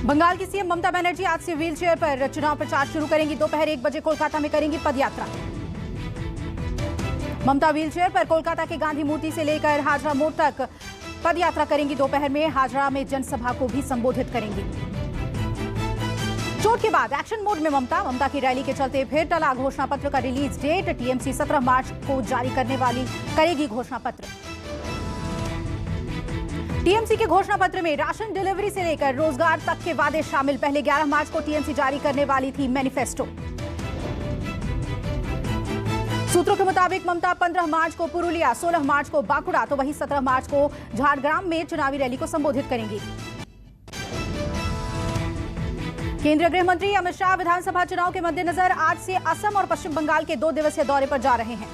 बंगाल की सीएम ममता बनर्जी आज से व्हील चेयर पर चुनाव प्रचार शुरू करेंगी। दोपहर 1 बजे कोलकाता में करेंगी पदयात्रा। ममता व्हील चेयर पर कोलकाता के गांधी मूर्ति से लेकर हाजरा मोड़ तक पदयात्रा करेंगी। दोपहर में हाजरा में जनसभा को भी संबोधित करेंगी। चोट के बाद एक्शन मोड में ममता की रैली के चलते फिर टला घोषणा पत्र का रिलीज डेट। टीएमसी 17 मार्च को जारी करने वाली करेगी घोषणा पत्र। टीएमसी के घोषणा पत्र में राशन डिलीवरी से लेकर रोजगार तक के वादे शामिल। पहले 11 मार्च को टीएमसी जारी करने वाली थी मैनिफेस्टो। सूत्रों के मुताबिक ममता 15 मार्च को पुरुलिया, 16 मार्च को बांकुड़ा तो वहीं 17 मार्च को झारग्राम में चुनावी रैली को संबोधित करेंगी। केंद्रीय गृह मंत्री अमित शाह विधानसभा चुनाव के मद्देनजर आज से असम और पश्चिम बंगाल के 2 दिवसीय दौरे पर जा रहे हैं।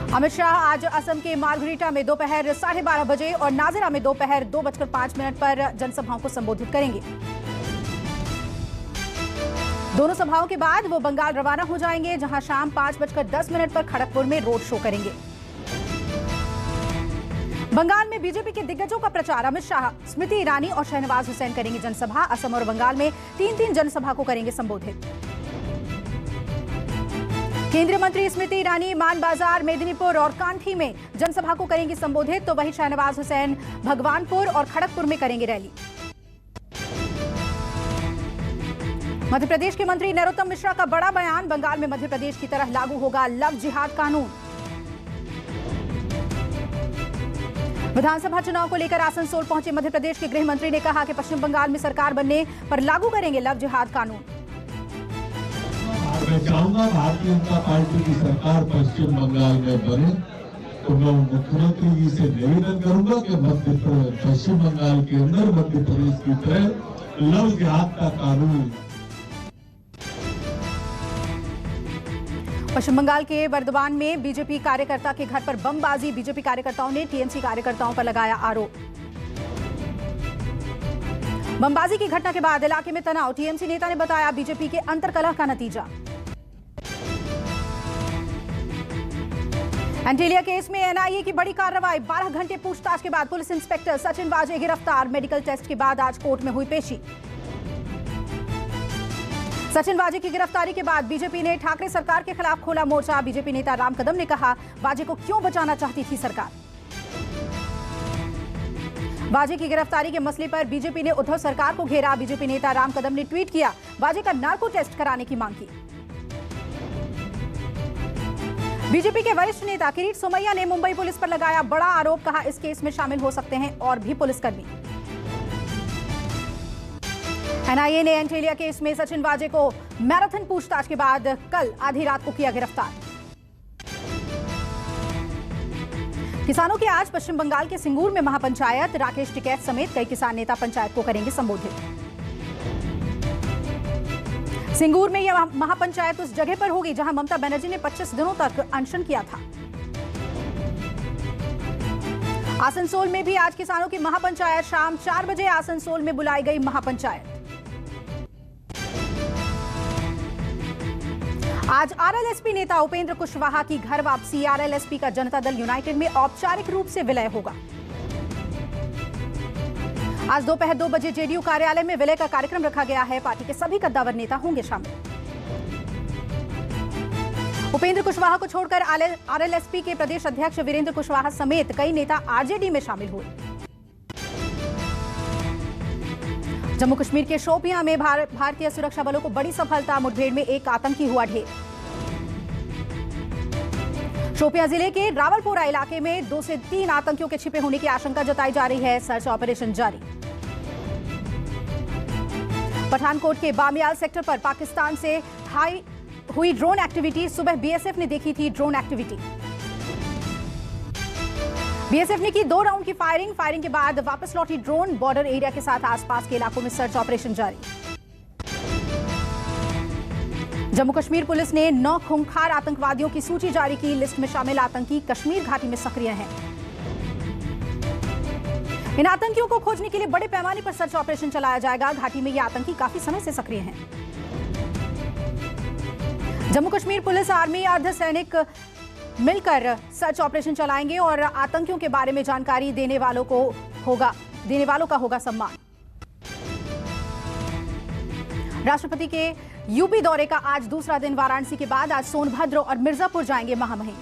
अमित शाह आज असम के मार्गरीटा में दोपहर 12:30 बजे और नाजिरा में दोपहर 2:05 पर जनसभाओं को संबोधित करेंगे। दोनों सभाओं के बाद वो बंगाल रवाना हो जाएंगे, जहां शाम 5:10 पर खड़गपुर में रोड शो करेंगे। बंगाल में बीजेपी के दिग्गजों का प्रचार। अमित शाह, स्मृति ईरानी और शहनवाज हुसैन करेंगे जनसभा। असम और बंगाल में 3-3 जनसभा को करेंगे संबोधित। केंद्रीय मंत्री स्मृति ईरानी मान बाजार, मेदिनीपुर और कांठी में जनसभा को करेंगी संबोधित तो वहीं शहनवाज हुसैन भगवानपुर और खड़गपुर में करेंगे रैली। मध्य प्रदेश के मंत्री नरोत्तम मिश्रा का बड़ा बयान। बंगाल में मध्य प्रदेश की तरह लागू होगा लव जिहाद कानून। विधानसभा चुनाव को लेकर आसनसोल पहुंचे मध्य प्रदेश के गृह मंत्री ने कहा कि पश्चिम बंगाल में सरकार बनने पर लागू करेंगे लव जिहाद कानून। मैं चाहूंगा भारतीय जनता पार्टी की सरकार पश्चिम बंगाल में बने तो मैं मुख्यमंत्री जी से निवेदन करूंगा कि पश्चिम बंगाल के अंदर मध्य प्रदेश की तरह लव जिहाद का कानून। पश्चिम बंगाल के बर्दवान में बीजेपी कार्यकर्ता के घर पर बमबाजी। बीजेपी कार्यकर्ताओं ने टीएमसी कार्यकर्ताओं पर लगाया आरोप। बमबाजी की घटना के बाद इलाके में तनाव। टीएमसी नेता ने बताया बीजेपी के अंतर्कलह का नतीजा। एंटीलिया केस में एनआईए की बड़ी कार्रवाई। 12 घंटे पूछताछ के बाद पुलिस इंस्पेक्टर सचिन वाजे गिरफ्तार। मेडिकल टेस्ट के बाद आज कोर्ट में हुई पेशी। सचिन वाजे की गिरफ्तारी के बाद बीजेपी ने ठाकरे सरकार के खिलाफ खोला मोर्चा। बीजेपी नेता राम कदम ने कहा वाजे को क्यों बचाना चाहती थी सरकार। वाजे की गिरफ्तारी के मसले पर बीजेपी ने उद्धव सरकार को घेरा। बीजेपी नेता राम कदम ने ट्वीट किया, वाजे का नार्को टेस्ट कराने की मांग की। बीजेपी के वरिष्ठ नेता किरीट सोमैया ने मुंबई पुलिस पर लगाया बड़ा आरोप। कहा इस केस में शामिल हो सकते हैं और भी पुलिसकर्मी। एनआईए ने एंटीलिया केस में सचिन वाजे को मैराथन पूछताछ के बाद कल आधी रात को किया गिरफ्तार। किसानों की आज पश्चिम बंगाल के सिंगूर में महापंचायत। राकेश टिकैत समेत कई किसान नेता पंचायत को करेंगे संबोधित। सिंगूर में यह महापंचायत उस जगह पर होगी जहां ममता बनर्जी ने 25 दिनों तक अनशन किया था। आसनसोल में भी आज किसानों की महापंचायत। शाम 4 बजे आसनसोल में बुलाई गई महापंचायत। आज आरएलएसपी नेता उपेंद्र कुशवाहा की घर वापसी। आरएलएसपी का जनता दल यूनाइटेड में औपचारिक रूप से विलय होगा। आज दोपहर 2 बजे जेडीयू कार्यालय में विलय का कार्यक्रम रखा गया है। पार्टी के सभी कद्दावर नेता होंगे शामिल। उपेंद्र कुशवाहा को छोड़कर आरएलएसपी के प्रदेश अध्यक्ष वीरेंद्र कुशवाहा समेत कई नेता आरजेडी में शामिल हुए। जम्मू कश्मीर के शोपियां में भारतीय सुरक्षा बलों को बड़ी सफलता। मुठभेड़ में एक आतंकी हुआ ढेर। शोपियां जिले के रावलपोरा इलाके में 2 से 3 आतंकियों के छिपे होने की आशंका जताई जा रही है। सर्च ऑपरेशन जारी। पठानकोट के बामियाल सेक्टर पर पाकिस्तान से हुई ड्रोन एक्टिविटी। सुबह बीएसएफ ने देखी थी ड्रोन एक्टिविटी। बीएसएफ ने की 2 राउंड की फायरिंग के बाद वापस लौटी ड्रोन। बॉर्डर एरिया के साथ आसपास के इलाकों में सर्च ऑपरेशन जारी। जम्मू कश्मीर पुलिस ने 9 खूंखार आतंकवादियों की सूची जारी की। लिस्ट में शामिल आतंकी कश्मीर घाटी में सक्रिय हैं। इन आतंकियों को खोजने के लिए बड़े पैमाने पर सर्च ऑपरेशन चलाया जाएगा। घाटी में ये आतंकी काफी समय से सक्रिय हैं। जम्मू कश्मीर पुलिस, आर्मी, अर्धसैनिक मिलकर सर्च ऑपरेशन चलाएंगे और आतंकियों के बारे में जानकारी देने वालों को होगा देने वालों का होगा सम्मान। राष्ट्रपति के यूपी दौरे का आज दूसरा दिन। वाराणसी के बाद आज सोनभद्र और मिर्जापुर जाएंगे महामहिम।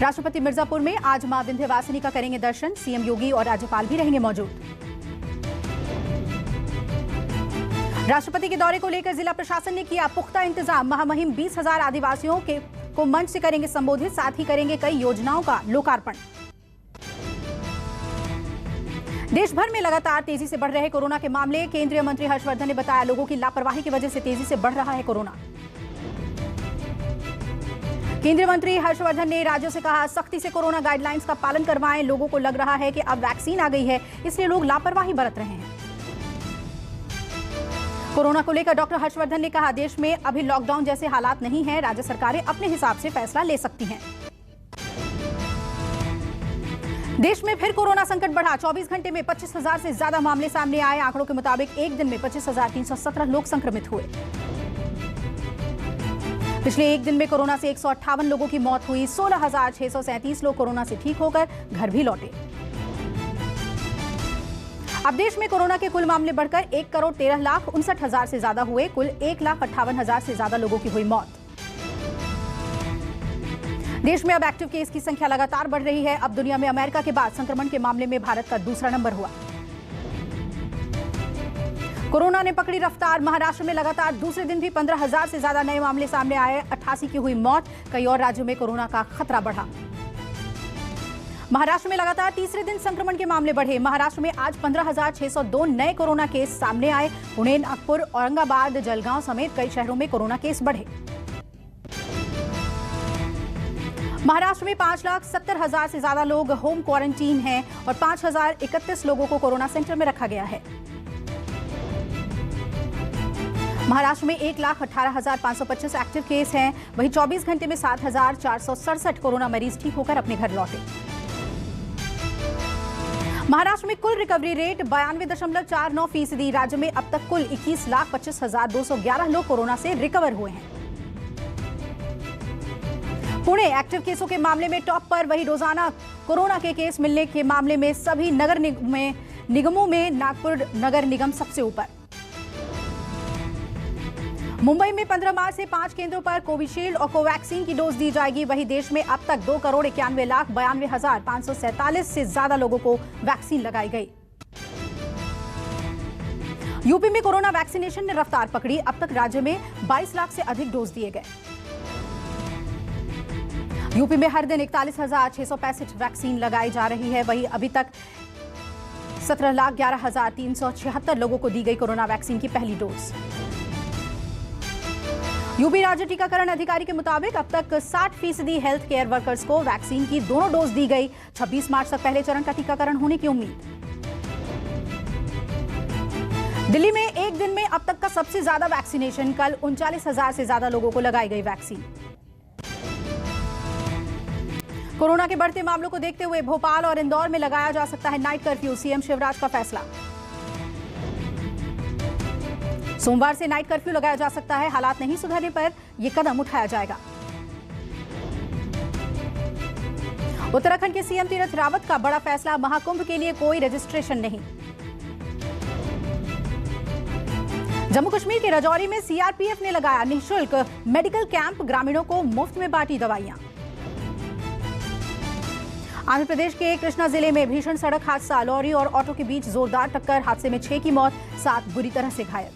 राष्ट्रपति मिर्जापुर में आज मां विंध्यवासिनी का करेंगे दर्शन। सीएम योगी और राज्यपाल भी रहेंगे मौजूद। राष्ट्रपति के दौरे को लेकर जिला प्रशासन ने किया पुख्ता इंतजाम। महामहिम 20,000 आदिवासियों को मंच से करेंगे संबोधित, साथ ही करेंगे कई योजनाओं का लोकार्पण। देश भर में लगातार तेजी से बढ़ रहे कोरोना के मामले। केंद्रीय मंत्री हर्षवर्धन ने बताया, लोगों की लापरवाही की वजह से तेजी से बढ़ रहा है कोरोना। केंद्रीय मंत्री हर्षवर्धन ने राज्यों से कहा, सख्ती से कोरोना गाइडलाइंस का पालन करवाएं। लोगों को लग रहा है कि अब वैक्सीन आ गई है, इसलिए लोग लापरवाही बरत रहे हैं। कोरोना को लेकर डॉक्टर हर्षवर्धन ने कहा, देश में अभी लॉकडाउन जैसे हालात नहीं हैं। राज्य सरकारें अपने हिसाब से फैसला ले सकती हैं। देश में फिर कोरोना संकट बढ़ा। 24 घंटे में 25,000 से ज्यादा मामले सामने आए। आंकड़ों के मुताबिक एक दिन में 25,317 लोग संक्रमित हुए। पिछले एक दिन में कोरोना से 158 लोगों की मौत हुई। 16,637 लोग कोरोना से ठीक होकर घर भी लौटे। अब देश में कोरोना के कुल मामले बढ़कर 1,13,59,000 से ज्यादा हुए। कुल 1,58,000 से ज्यादा लोगों की हुई मौत। देश में अब एक्टिव केस की संख्या लगातार बढ़ रही है। अब दुनिया में अमेरिका के बाद संक्रमण के मामले में भारत का दूसरा नंबर हुआ। कोरोना ने पकड़ी रफ्तार। महाराष्ट्र में लगातार दूसरे दिन भी 15,000 से ज्यादा नए मामले सामने आए। 88 की हुई मौत। कई और राज्यों में कोरोना का खतरा बढ़ा। महाराष्ट्र में लगातार तीसरे दिन संक्रमण के मामले बढ़े। महाराष्ट्र में आज 15,602 नए कोरोना केस सामने आए। पुणे, नागपुर, औरंगाबाद, जलगांव समेत कई शहरों में कोरोना केस बढ़े। महाराष्ट्र में 5,70,000 से ज्यादा लोग होम क्वारंटीन हैं और 5,031 लोगों को कोरोना सेंटर में रखा गया है। महाराष्ट्र में 1,18,525 एक्टिव केस हैं। वहीं 24 घंटे में 7,467 कोरोना मरीज ठीक होकर अपने घर लौटे। महाराष्ट्र में कुल रिकवरी रेट 92.49%। राज्य में अब तक कुल 21,25,211 लोग कोरोना से रिकवर हुए हैं। पुणे एक्टिव केसों के मामले में टॉप पर। वहीं रोजाना कोरोना के केस मिलने के मामले में सभी नगर निगमों में नागपुर नगर निगम सबसे ऊपर। मुंबई में 15 मार्च से 5 केंद्रों पर कोविशील्ड और कोवैक्सीन की डोज दी जाएगी। वहीं देश में अब तक 2,91,92,547 से ज्यादा लोगों को वैक्सीन लगाई गई। यूपी में कोरोना वैक्सीनेशन ने रफ्तार पकड़ी। अब तक राज्य में 22 लाख से अधिक डोज दिए गए। यूपी में हर दिन 41,665 वैक्सीन लगाई जा रही है। वहीं अभी तक 17,11,376 लोगों को दी गई कोरोना वैक्सीन की पहली डोज। यूपी राज्य टीकाकरण अधिकारी के मुताबिक अब तक 60% हेल्थ केयर वर्कर्स को वैक्सीन की दोनों डोज दी गई। 26 मार्च तक पहले चरण का टीकाकरण होने की उम्मीद। दिल्ली में एक दिन में अब तक का सबसे ज्यादा वैक्सीनेशन। कल 39,000 से ज्यादा लोगों को लगाई गई वैक्सीन। कोरोना के बढ़ते मामलों को देखते हुए भोपाल और इंदौर में लगाया जा सकता है नाइट कर्फ्यू। सीएम शिवराज का फैसला। सोमवार से नाइट कर्फ्यू लगाया जा सकता है। हालात नहीं सुधरने पर यह कदम उठाया जाएगा। उत्तराखंड के सीएम तीरथ रावत का बड़ा फैसला। महाकुंभ के लिए कोई रजिस्ट्रेशन नहीं। जम्मू कश्मीर के राजौरी में सीआरपीएफ ने लगाया निःशुल्क मेडिकल कैंप। ग्रामीणों को मुफ्त में बांटी दवाइयां। आंध्र प्रदेश के कृष्णा जिले में भीषण सड़क हादसा। लॉरी और ऑटो के बीच जोरदार टक्कर। हादसे में 6 की मौत, 7 बुरी तरह से घायल।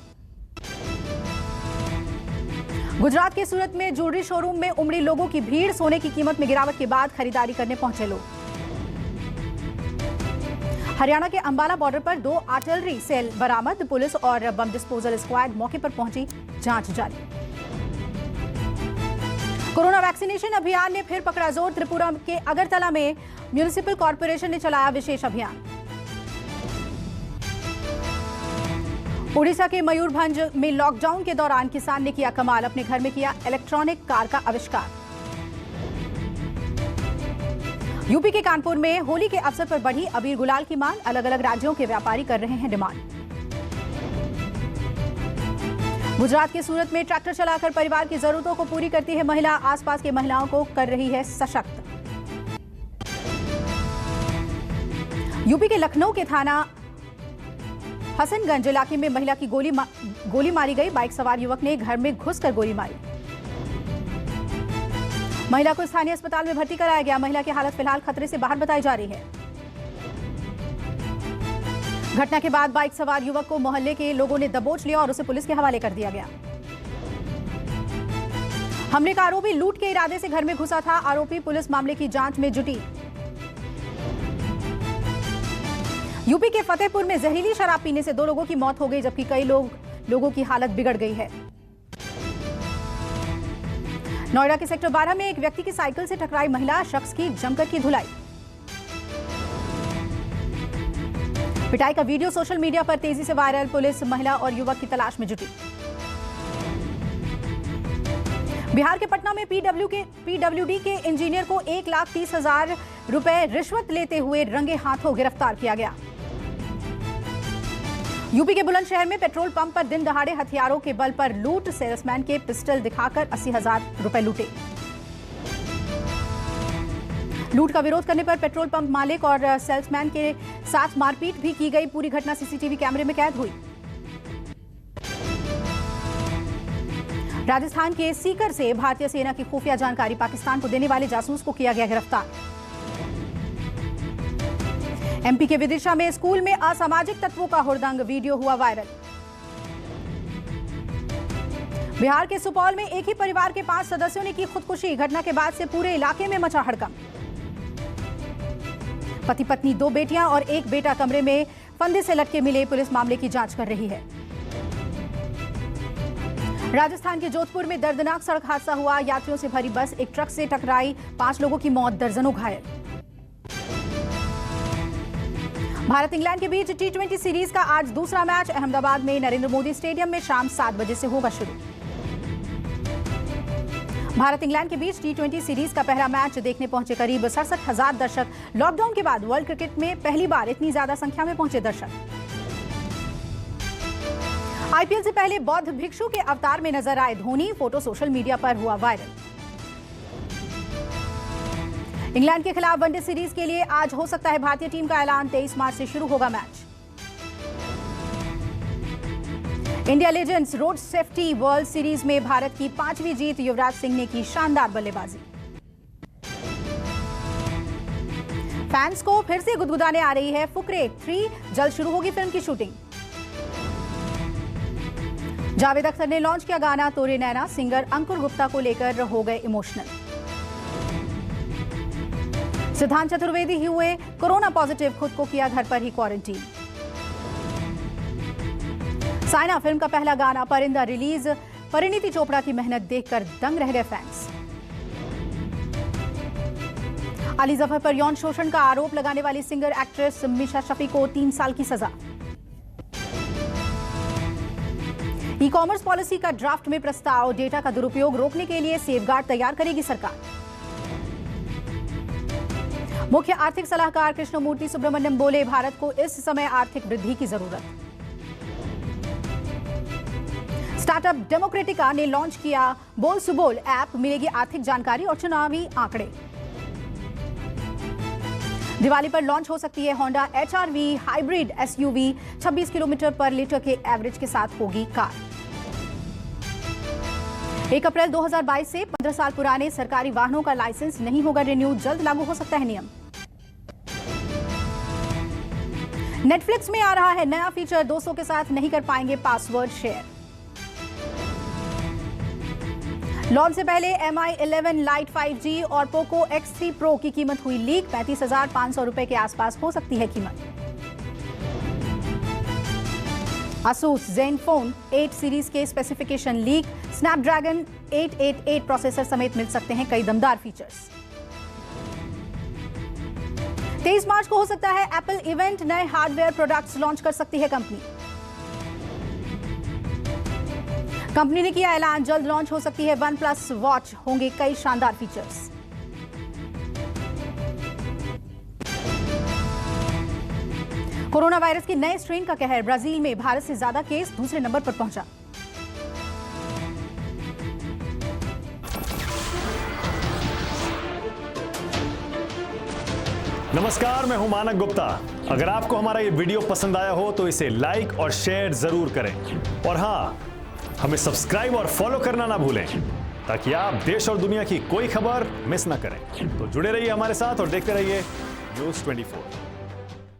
गुजरात के सूरत में ज्वेलरी शोरूम में उमड़ी लोगों की भीड़। सोने की कीमत में गिरावट के बाद खरीदारी करने पहुंचे लोग। हरियाणा के अंबाला बॉर्डर पर 2 आर्टिलरी सेल बरामद। पुलिस और बम डिस्पोजल स्क्वाड मौके पर पहुंची। जांच जारी। कोरोना वैक्सीनेशन अभियान ने फिर पकड़ा जोर। त्रिपुरा के अगरतला में म्युनिसिपल कॉर्पोरेशन ने चलाया विशेष अभियान। उड़ीसा के मयूरभंज में लॉकडाउन के दौरान किसान ने किया कमाल। अपने घर में किया इलेक्ट्रॉनिक कार का आविष्कार। यूपी के कानपुर में होली के अवसर पर बढ़ी अबीर गुलाल की मांग। अलग अलग राज्यों के व्यापारी कर रहे हैं डिमांड। गुजरात के सूरत में ट्रैक्टर चलाकर परिवार की जरूरतों को पूरी करती है महिला। आसपास की महिलाओं को कर रही है सशक्त। यूपी के लखनऊ के थाना हसनगंज इलाके में महिला की गोली मारी गई। बाइक सवार युवक ने घर में घुसकर गोली मारी। महिला को स्थानीय अस्पताल में भर्ती कराया गया। महिला की हालत फिलहाल खतरे से बाहर बताई जा रही है। घटना के बाद बाइक सवार युवक को मोहल्ले के लोगों ने दबोच लिया और उसे पुलिस के हवाले कर दिया गया। हमले का आरोपी लूट के इरादे से घर में घुसा था। आरोपी पुलिस मामले की जांच में जुटी। यूपी के फतेहपुर में जहरीली शराब पीने से 2 लोगों की मौत हो गई, जबकि कई लोगों की हालत बिगड़ गई है। नोएडा के सेक्टर 12 में एक व्यक्ति की साइकिल से टकराई महिला, शख्स की जमकर की धुलाई। पिटाई का वीडियो सोशल मीडिया पर तेजी से वायरल। पुलिस महिला और युवक की तलाश में जुटी। बिहार के पटना में पीडब्ल्यूडी के इंजीनियर को 1,30,000 रुपए रिश्वत लेते हुए रंगे हाथों गिरफ्तार किया गया। यूपी के बुलंदशहर में पेट्रोल पंप पर दिन दहाड़े हथियारों के बल पर लूट। सेल्समैन के पिस्टल दिखाकर 80,000 रुपए लूटे। लूट का विरोध करने पर पेट्रोल पंप मालिक और सेल्समैन के साथ मारपीट भी की गई। पूरी घटना सीसीटीवी कैमरे में कैद हुई। राजस्थान के सीकर से भारतीय सेना की खुफिया जानकारी पाकिस्तान को देने वाले जासूस को किया गया गिरफ्तार। एमपी के विदिशा में स्कूल में असामाजिक तत्वों का हुड़दंग, वीडियो हुआ वायरल। बिहार के सुपौल में एक ही परिवार के 5 सदस्यों ने की खुदकुशी। घटना के बाद से पूरे इलाके में मचा हड़कंप। पति पत्नी 2 बेटियां और 1 बेटा कमरे में फंदे से लटके मिले। पुलिस मामले की जांच कर रही है। राजस्थान के जोधपुर में दर्दनाक सड़क हादसा हुआ। यात्रियों से भरी बस एक ट्रक से टकराई। 5 लोगों की मौत, दर्जनों घायल। भारत इंग्लैंड के बीच T20 सीरीज का आज दूसरा मैच अहमदाबाद में नरेंद्र मोदी स्टेडियम में शाम 7 बजे से होगा शुरू। भारत इंग्लैंड के बीच T20 सीरीज का पहला मैच देखने पहुंचे करीब 67,000 दर्शक। लॉकडाउन के बाद वर्ल्ड क्रिकेट में पहली बार इतनी ज्यादा संख्या में पहुंचे दर्शक। आईपीएल से पहले बौद्ध भिक्षु के अवतार में नजर आए धोनी। फोटो सोशल मीडिया पर हुआ वायरल। इंग्लैंड के खिलाफ वनडे सीरीज के लिए आज हो सकता है भारतीय टीम का ऐलान। 23 मार्च से शुरू होगा match. India legends road safety world series में भारत की 5वीं जीत। युवराज सिंह ने की शानदार बल्लेबाजी। फैंस को फिर से गुदगुदाने आ रही है फुकरे 3। जल्द शुरू होगी फिल्म की शूटिंग। जावेद अख्तर ने लॉन्च किया गाना तोरे नैना। सिंगर अंकुर गुप्ता को लेकर हो गए इमोशनल। सिद्धांत चतुर्वेदी हुए कोरोना पॉजिटिव, खुद को किया घर पर ही क्वारंटीन। साइना फिल्म का पहला गाना परिंदा रिलीज। परिणीति चोपड़ा की मेहनत देखकर दंग रह गए फैंस। अली जफर पर यौन शोषण का आरोप लगाने वाली सिंगर एक्ट्रेस मीशा शफी को 3 साल की सजा। ई कॉमर्स पॉलिसी का ड्राफ्ट में प्रस्ताव। डेटा का दुरुपयोग रोकने के लिए सेफगार्ड तैयार करेगी सरकार। मुख्य आर्थिक सलाहकार कृष्णमूर्ति सुब्रमण्यम बोले, भारत को इस समय आर्थिक वृद्धि की जरूरत। स्टार्टअप डेमोक्रेटिका ने लॉन्च किया बोल सुबोल ऐप। मिलेगी आर्थिक जानकारी और चुनावी आंकड़े। दिवाली पर लॉन्च हो सकती है Honda HR-V hybrid SUV। 26 kilometre पर लीटर के एवरेज के साथ होगी कार। 1 अप्रैल 2022 से 15 साल पुराने सरकारी वाहनों का लाइसेंस नहीं होगा रिन्यू। जल्द लागू हो सकता है नियम। नेटफ्लिक्स में आ रहा है नया फीचर। दोस्तों के साथ नहीं कर पाएंगे पासवर्ड शेयर। लॉन्च से पहले MI 11 लाइट 5G और पोको X3 Pro की कीमत हुई लीक। 35,500 रुपए के आसपास हो सकती है कीमत। Asus Zenfone 8 सीरीज के स्पेसिफिकेशन लीक। स्नैपड्रैगन 888 प्रोसेसर समेत मिल सकते हैं कई दमदार फीचर्स। 23 मार्च को हो सकता है एप्पल इवेंट। नए हार्डवेयर प्रोडक्ट्स लॉन्च कर सकती है कंपनी। कंपनी ने किया ऐलान, जल्द लॉन्च हो सकती है OnePlus वॉच। होंगे कई शानदार फीचर्स। कोरोना वायरस के नए स्ट्रेन का कहर। ब्राजील में भारत से ज्यादा केस, दूसरे नंबर पर पहुंचा। नमस्कार, मैं हूं मानक गुप्ता। अगर आपको हमारा ये वीडियो पसंद आया हो तो इसे लाइक और शेयर जरूर करें और हाँ, हमें सब्सक्राइब और फॉलो करना ना भूलें ताकि आप देश और दुनिया की कोई खबर मिस ना करें। तो जुड़े रहिए हमारे साथ और देखते रहिए News 24।